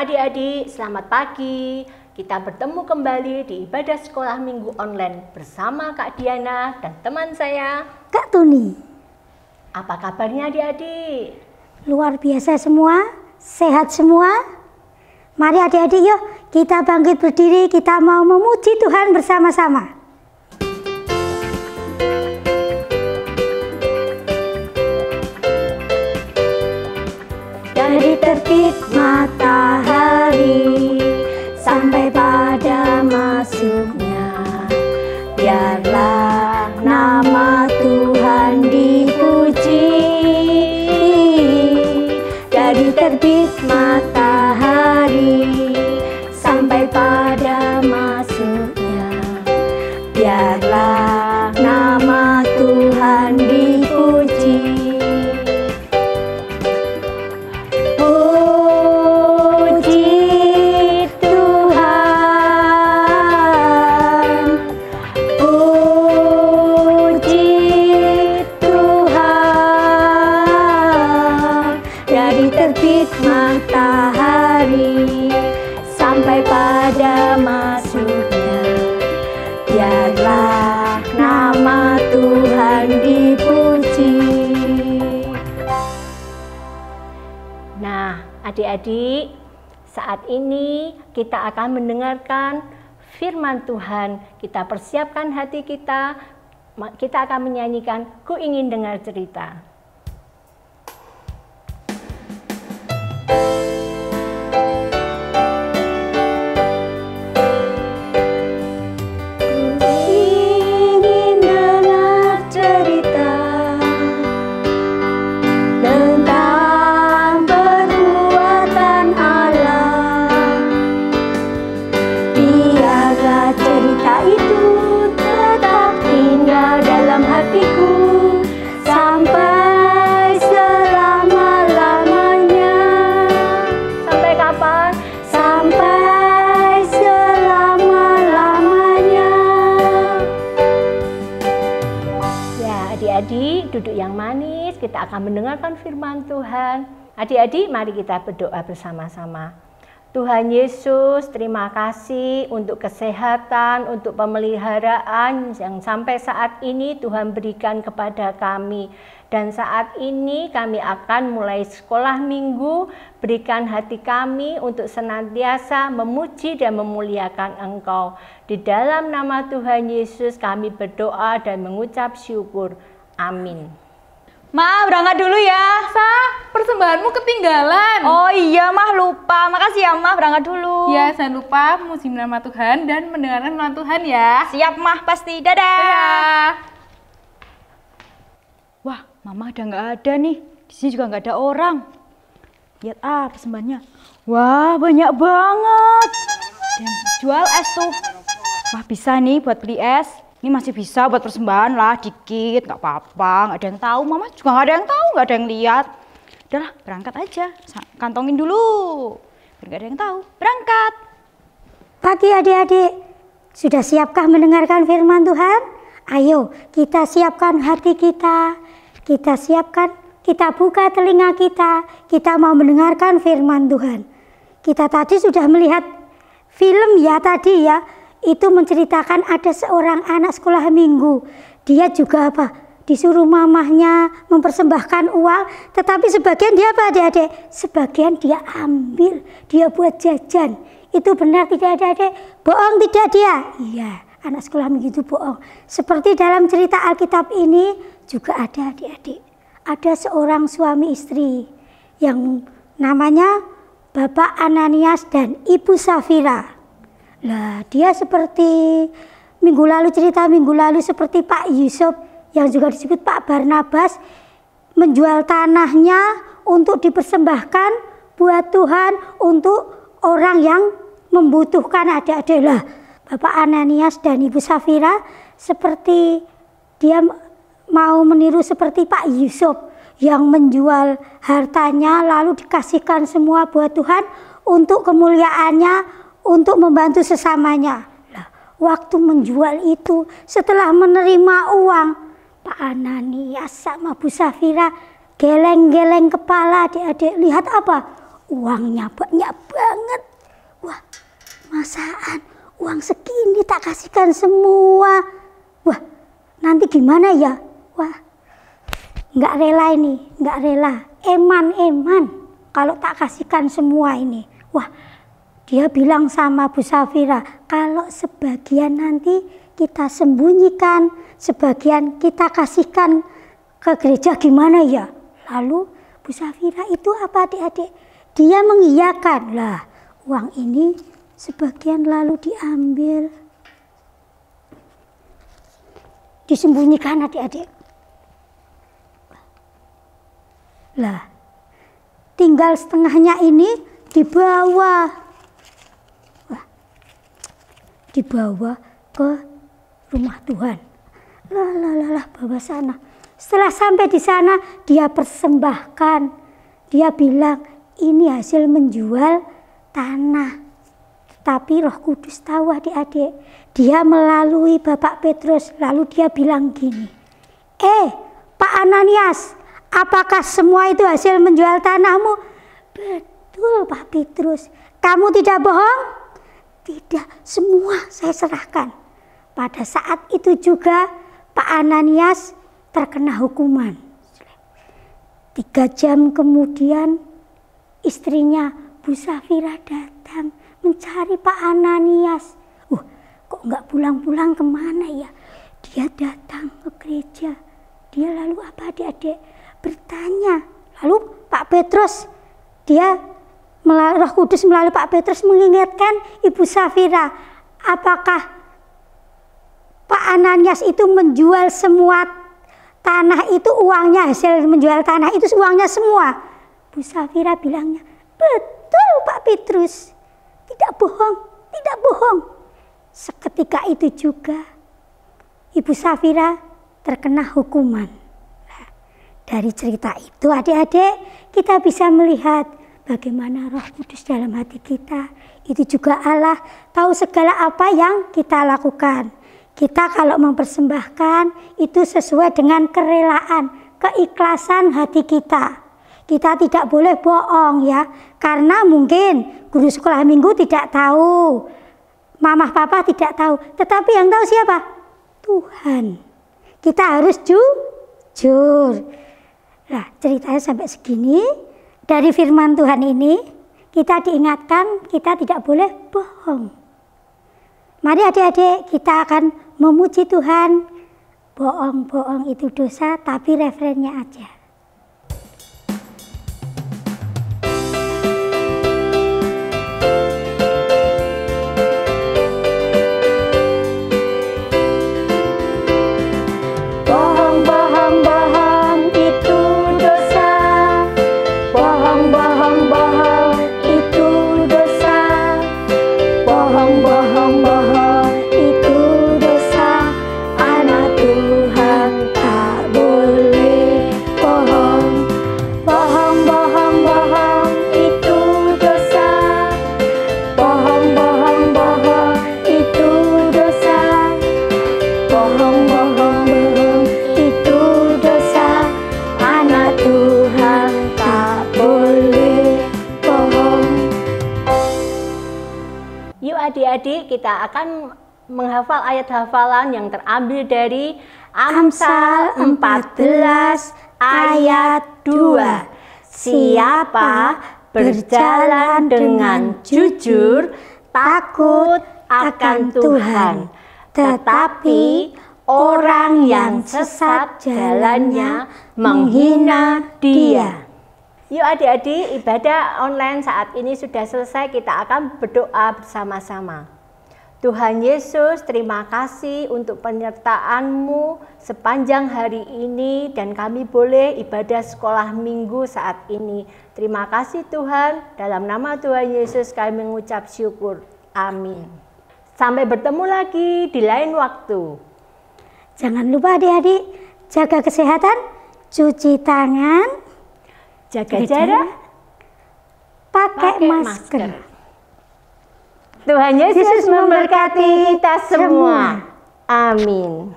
adik-adik, selamat pagi. Kita bertemu kembali di ibadah sekolah minggu online bersama Kak Diana dan teman saya, Kak Tuni. Apa kabarnya adik-adik? Luar biasa semua, sehat semua. Mari adik-adik yuk, kita bangkit berdiri, kita mau memuji Tuhan bersama-sama. Dari terbit matahari sampai pada masuknya, biarlah nama Tuhan dipuji. Dari terbit matahari sampai pada masuknya, biarlah nama Tuhan dipuji. Terbit matahari sampai pada masuknya, biarlah nama Tuhan dipuji. Nah, adik-adik, saat ini kita akan mendengarkan firman Tuhan. Kita persiapkan hati kita akan menyanyikan Ku Ingin Dengar Cerita. Adik-adik, duduk yang manis, kita akan mendengarkan firman Tuhan. Adik-adik, mari kita berdoa bersama-sama. Tuhan Yesus, terima kasih untuk kesehatan, untuk pemeliharaan yang sampai saat ini Tuhan berikan kepada kami. Dan saat ini kami akan mulai sekolah minggu, berikan hati kami untuk senantiasa memuji dan memuliakan Engkau. Di dalam nama Tuhan Yesus kami berdoa dan mengucap syukur. Amin. Ma, berangkat dulu ya. Sa, persembahanmu ketinggalan. Oh iya, Mah lupa. Makasih ya, Mah, berangkat dulu. Ya, jangan lupa memuji nama Tuhan dan mendengarkan firman Tuhan ya. Siap, Mah, pasti. Dadah. Dadah. Wah, Mama udah nggak ada nih. Di sini juga nggak ada orang. Lihat persembahannya. Wah, banyak banget. Dan jual es tuh. Wah, bisa nih buat beli es. Ini masih bisa buat persembahan lah, dikit, nggak apa-apa, nggak ada yang tahu. Mama juga nggak ada yang tahu, nggak ada yang lihat. Udahlah, berangkat aja. Kantongin dulu, biar nggak ada yang tahu. Berangkat. Pagi adik-adik, sudah siapkah mendengarkan firman Tuhan? Ayo, kita siapkan hati kita. Kita siapkan, kita buka telinga kita mau mendengarkan firman Tuhan. Kita tadi sudah melihat film ya tadi ya. Itu menceritakan ada seorang anak sekolah minggu. Dia juga disuruh mamahnya mempersembahkan uang, tetapi sebagian dia adik-adik? Sebagian dia ambil, dia buat jajan. Itu benar tidak adik-adik? Bohong tidak dia? Iya, anak sekolah minggu itu bohong. Seperti dalam cerita Alkitab ini juga ada adik-adik. Ada seorang suami istri yang namanya Bapak Ananias dan Ibu Safira. Lah, dia seperti cerita minggu lalu seperti Pak Yusuf yang juga disebut Pak Barnabas menjual tanahnya untuk dipersembahkan buat Tuhan untuk orang yang membutuhkan adik-adik. Lah, Bapak Ananias dan Ibu Safira seperti dia mau meniru seperti Pak Yusuf yang menjual hartanya lalu dikasihkan semua buat Tuhan untuk kemuliaannya, untuk membantu sesamanya. Nah, waktu menjual itu, setelah menerima uang, Pak Ananias sama Bu Safira geleng-geleng kepala. Adik-adik lihat apa? Uangnya banyak banget. Wah, masaan uang segini tak kasihkan semua. Wah, nanti gimana ya? Wah, nggak rela ini, nggak rela. Eman kalau tak kasihkan semua ini. Wah, dia bilang sama Bu Safira, kalau sebagian nanti kita sembunyikan, sebagian kita kasihkan ke gereja gimana ya? Lalu Bu Safira itu apa adik-adik? Dia mengiyakan. Lah, uang ini sebagian lalu diambil, disembunyikan adik-adik. Lah, tinggal setengahnya ini dibawa. Wah, dibawa ke rumah Tuhan. Lah, bawa sana. Setelah sampai di sana, dia persembahkan. Dia bilang, ini hasil menjual tanah. Tapi Roh Kudus tahu adik-adik. Dia melalui Bapak Petrus. Lalu dia bilang gini, Pak Ananias, apakah semua itu hasil menjual tanahmu? Betul Pak Petrus. Kamu tidak bohong? Tidak, semua saya serahkan. Pada saat itu juga Pak Ananias terkena hukuman. 3 jam kemudian istrinya Bu Safira datang mencari Pak Ananias. Kok nggak pulang-pulang kemana ya? Dia datang ke gereja. Dia lalu apa adik-adik? Bertanya. Lalu Pak Petrus, Roh Kudus melalui Pak Petrus mengingatkan Ibu Safira, apakah Pak Ananias itu menjual semua tanah itu, uangnya hasil menjual tanah itu uangnya semua? Bu Safira bilangnya, betul Pak Petrus, tidak bohong, tidak bohong. Seketika itu juga Ibu Safira terkena hukuman. Nah, dari cerita itu adik-adik kita bisa melihat bagaimana Roh Kudus dalam hati kita. Itu juga Allah tahu segala apa yang kita lakukan. Kita kalau mempersembahkan itu sesuai dengan kerelaan, keikhlasan hati kita. Kita tidak boleh bohong ya, karena mungkin guru sekolah minggu tidak tahu, mama papa tidak tahu, tetapi yang tahu siapa? Tuhan. Kita harus jujur. Nah, ceritanya sampai segini. Dari firman Tuhan ini kita diingatkan kita tidak boleh bohong. Mari adik-adik kita akan memuji Tuhan. Bohong-bohong itu dosa, tapi referennya aja. Bohong-bohong itu dosa. Bohong-bohong itu dosa. Bohong-bohong itu dosa. Anak Tuhan tak boleh bohong. Bohong-bohong itu dosa. Bohong-bohong itu dosa. Bohong-bohong itu dosa. Anak Tuhan tak boleh bohong. Yuk adik-adik kita akan menghafal ayat hafalan yang terambil dari Amsal 14 ayat 2. Siapa berjalan dengan jujur, takut akan Tuhan. Tetapi orang yang sesat jalannya menghina Dia. Yuk adik-adik, ibadah online saat ini sudah selesai, kita akan berdoa bersama-sama. Tuhan Yesus, terima kasih untuk penyertaan-Mu sepanjang hari ini dan kami boleh ibadah sekolah minggu saat ini. Terima kasih Tuhan, dalam nama Tuhan Yesus kami mengucap syukur. Amin. Sampai bertemu lagi di lain waktu. Jangan lupa adik-adik, jaga kesehatan, cuci tangan, Jaga jarak, pakai masker. Tuhan Yesus memberkati kita semua. Amin.